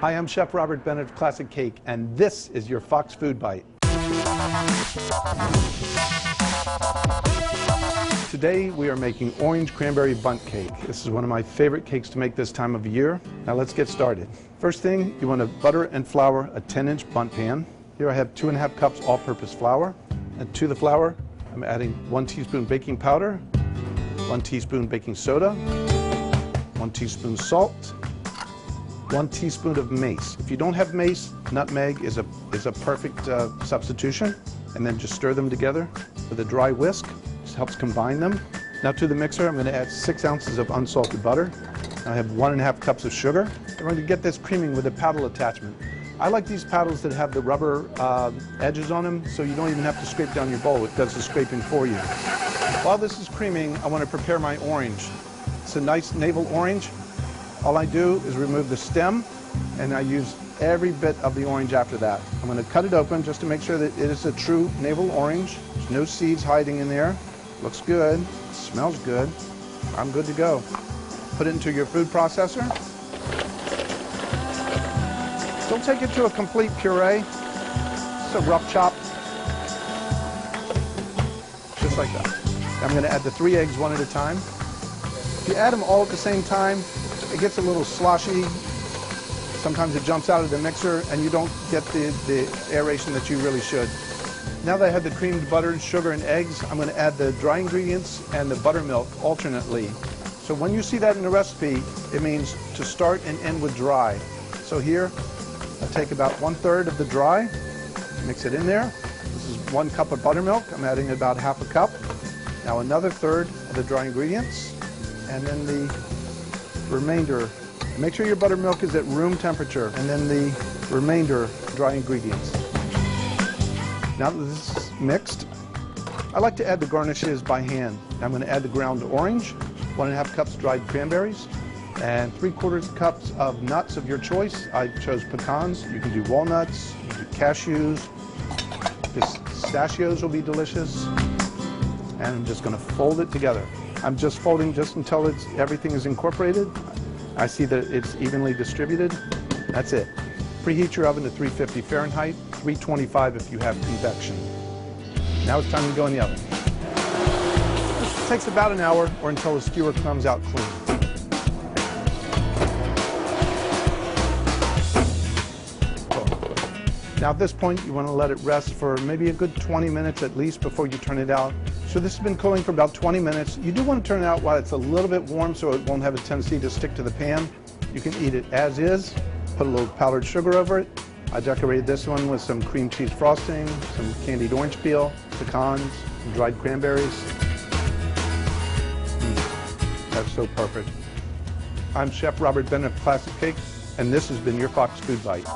Hi, I'm Chef Robert Bennett of Classic Cake, and this is your Fox Food Bite. Today we are making orange cranberry bundt cake. This is one of my favorite cakes to make this time of year. Now let's get started. First thing, you want to butter and flour a 10-inch bundt pan. Here I have 2½ cups all-purpose flour. And to the flour, I'm adding 1 teaspoon baking powder, 1 teaspoon baking soda, 1 teaspoon salt, 1 teaspoon of mace. If you don't have mace, nutmeg is a perfect substitution. And then just stir them together with a dry whisk. Just helps combine them. Now to the mixer, I'm going to add 6 ounces of unsalted butter. I have 1½ cups of sugar. I'm going to get this creaming with a paddle attachment. I like these paddles that have the rubber edges on them, so you don't even have to scrape down your bowl. It does the scraping for you. While this is creaming, I want to prepare my orange. It's a nice navel orange. All I do is remove the stem, and I use every bit of the orange after that. I'm going to cut it open just to make sure that it is a true navel orange. There's no seeds hiding in there. Looks good. Smells good. I'm good to go. Put it into your food processor. Don't take it to a complete puree. Just a rough chop. Just like that. I'm going to add the 3 eggs one at a time. If you add them all at the same time, it gets a little sloshy. Sometimes it jumps out of the mixer and you don't get the aeration that you really should. Now that I have the creamed butter, sugar, and eggs, I'm going to add the dry ingredients and the buttermilk alternately. So when you see that in the recipe, it means to start and end with dry. So here, I take about 1/3 of the dry, mix it in there. This is 1 cup of buttermilk. I'm adding about ½ a cup. Now another 1/3 of the dry ingredients, and then the remainder. Make sure your buttermilk is at room temperature, and then the remainder dry ingredients. Now that this is mixed, I like to add the garnishes by hand. I'm going to add the ground orange, 1½ cups dried cranberries, and 3/4 cups of nuts of your choice. I chose pecans. You can do walnuts, you can do cashews, pistachios will be delicious. And I'm just going to fold it together. I'm just folding just until everything is incorporated. I see that it's evenly distributed. That's it. Preheat your oven to 350 Fahrenheit, 325 if you have convection. Now it's time to go in the oven. This takes about an hour or until the skewer comes out clean. Now at this point, you want to let it rest for maybe a good 20 minutes at least before you turn it out. So this has been cooling for about 20 minutes. You do want to turn it out while it's a little bit warm so it won't have a tendency to stick to the pan. You can eat it as is, put a little powdered sugar over it. I decorated this one with some cream cheese frosting, some candied orange peel, pecans, some dried cranberries. That's so perfect. I'm Chef Robert Bennett of Classic Cake, and this has been your Fox Food Bite.